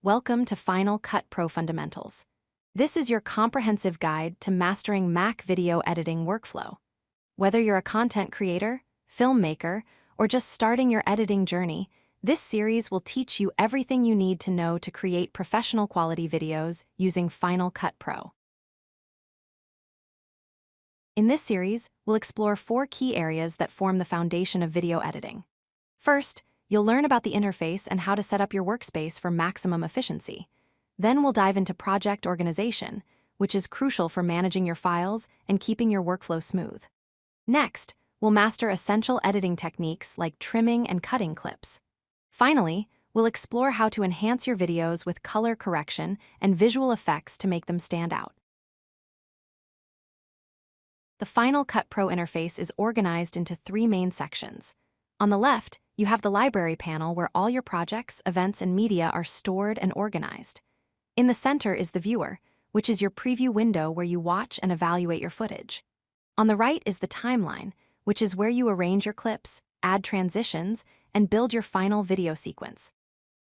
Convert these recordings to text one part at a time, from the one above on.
Welcome to Final Cut Pro Fundamentals. This is your comprehensive guide to mastering Mac video editing workflow. Whether you're a content creator, filmmaker, or just starting your editing journey, this series will teach you everything you need to know to create professional quality videos using Final Cut Pro. In this series, we'll explore 4 key areas that form the foundation of video editing. First, you'll learn about the interface and how to set up your workspace for maximum efficiency. Then we'll dive into project organization, which is crucial for managing your files and keeping your workflow smooth. Next, we'll master essential editing techniques like trimming and cutting clips. Finally, we'll explore how to enhance your videos with color correction and visual effects to make them stand out. The Final Cut Pro interface is organized into 3 main sections. On the left, you have the library panel where all your projects, events, and media are stored and organized. In the center is the viewer, which is your preview window where you watch and evaluate your footage. On the right is the timeline, which is where you arrange your clips, add transitions, and build your final video sequence.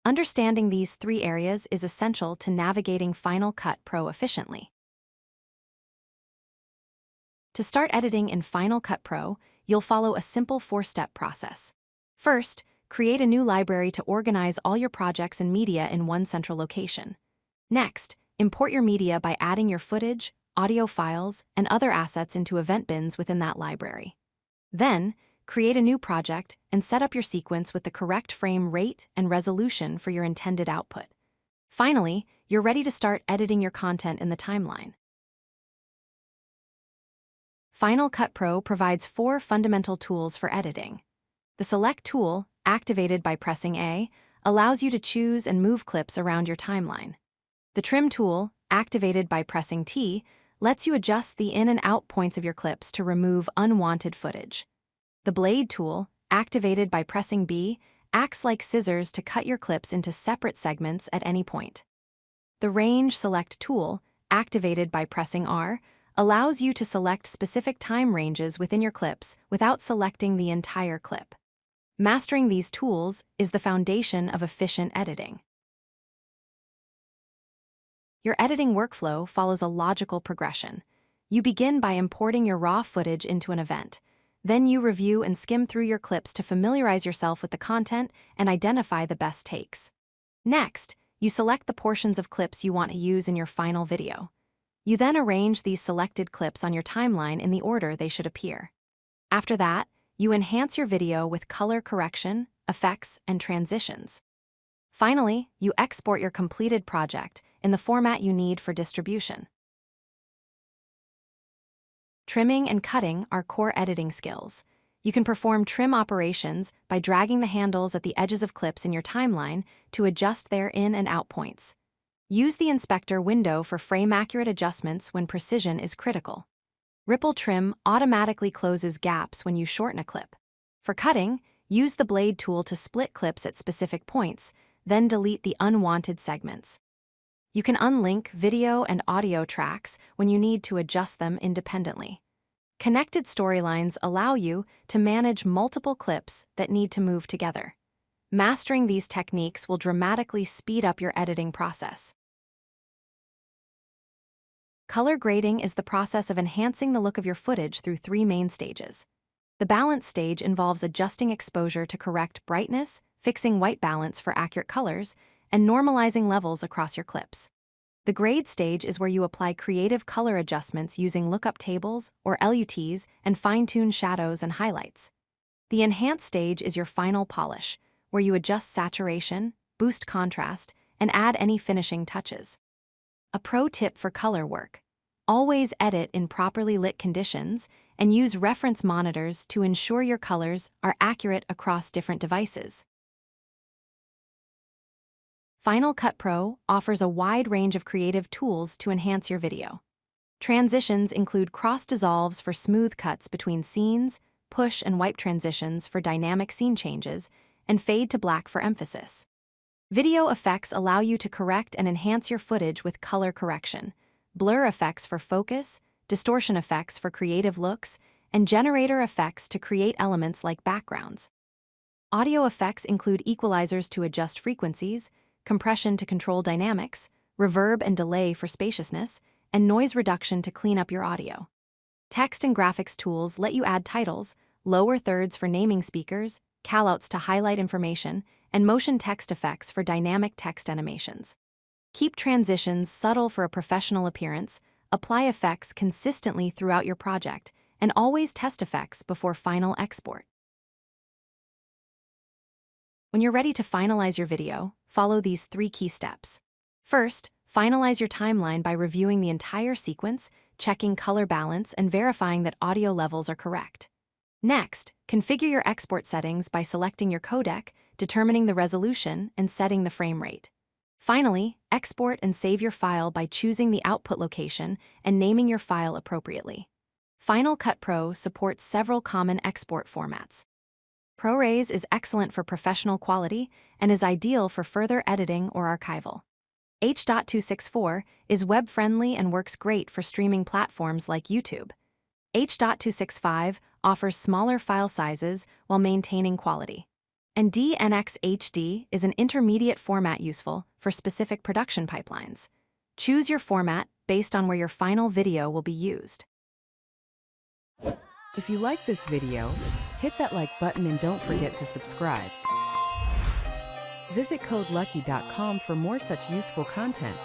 Understanding these 3 areas is essential to navigating Final Cut Pro efficiently. To start editing in Final Cut Pro, you'll follow a simple 4-step process. First, create a new library to organize all your projects and media in one central location. Next, import your media by adding your footage, audio files, and other assets into event bins within that library. Then, create a new project and set up your sequence with the correct frame rate and resolution for your intended output. Finally, you're ready to start editing your content in the timeline. Final Cut Pro provides 4 fundamental tools for editing. The Select tool, activated by pressing A, allows you to choose and move clips around your timeline. The Trim tool, activated by pressing T, lets you adjust the in and out points of your clips to remove unwanted footage. The Blade tool, activated by pressing B, acts like scissors to cut your clips into separate segments at any point. The Range Select tool, activated by pressing R, allows you to select specific time ranges within your clips without selecting the entire clip. Mastering these tools is the foundation of efficient editing. Your editing workflow follows a logical progression. You begin by importing your raw footage into an event. Then you review and skim through your clips to familiarize yourself with the content and identify the best takes. Next, you select the portions of clips you want to use in your final video. You then arrange these selected clips on your timeline in the order they should appear. After that, you enhance your video with color correction, effects, and transitions. Finally, you export your completed project in the format you need for distribution. Trimming and cutting are core editing skills. You can perform trim operations by dragging the handles at the edges of clips in your timeline to adjust their in and out points. Use the inspector window for frame-accurate adjustments when precision is critical. Ripple trim automatically closes gaps when you shorten a clip. For cutting, use the blade tool to split clips at specific points, then delete the unwanted segments. You can unlink video and audio tracks when you need to adjust them independently. Connected storylines allow you to manage multiple clips that need to move together. Mastering these techniques will dramatically speed up your editing process. Color grading is the process of enhancing the look of your footage through 3 main stages. The balance stage involves adjusting exposure to correct brightness, fixing white balance for accurate colors, and normalizing levels across your clips. The grade stage is where you apply creative color adjustments using lookup tables or LUTs and fine-tune shadows and highlights. The enhance stage is your final polish, where you adjust saturation, boost contrast, and add any finishing touches. A pro tip for color work: always edit in properly lit conditions and use reference monitors to ensure your colors are accurate across different devices. Final Cut Pro offers a wide range of creative tools to enhance your video. Transitions include cross dissolves for smooth cuts between scenes, push and wipe transitions for dynamic scene changes, and fade to black for emphasis. Video effects allow you to correct and enhance your footage with color correction, blur effects for focus, distortion effects for creative looks, and generator effects to create elements like backgrounds. Audio effects include equalizers to adjust frequencies, compression to control dynamics, reverb and delay for spaciousness, and noise reduction to clean up your audio. Text and graphics tools let you add titles, lower thirds for naming speakers, callouts to highlight information, and motion text effects for dynamic text animations. Keep transitions subtle for a professional appearance, apply effects consistently throughout your project, and always test effects before final export. When you're ready to finalize your video, follow these 3 key steps. First, finalize your timeline by reviewing the entire sequence, checking color balance, and verifying that audio levels are correct. Next, configure your export settings by selecting your codec, determining the resolution, and setting the frame rate. Finally, export and save your file by choosing the output location and naming your file appropriately. Final Cut Pro supports several common export formats. ProRes is excellent for professional quality and is ideal for further editing or archival. H.264 is web-friendly and works great for streaming platforms like YouTube. H.265 offers smaller file sizes while maintaining quality. And DNX HD is an intermediate format useful for specific production pipelines. Choose your format based on where your final video will be used. If you like this video, hit that like button and don't forget to subscribe. Visit codelucky.com for more such useful content.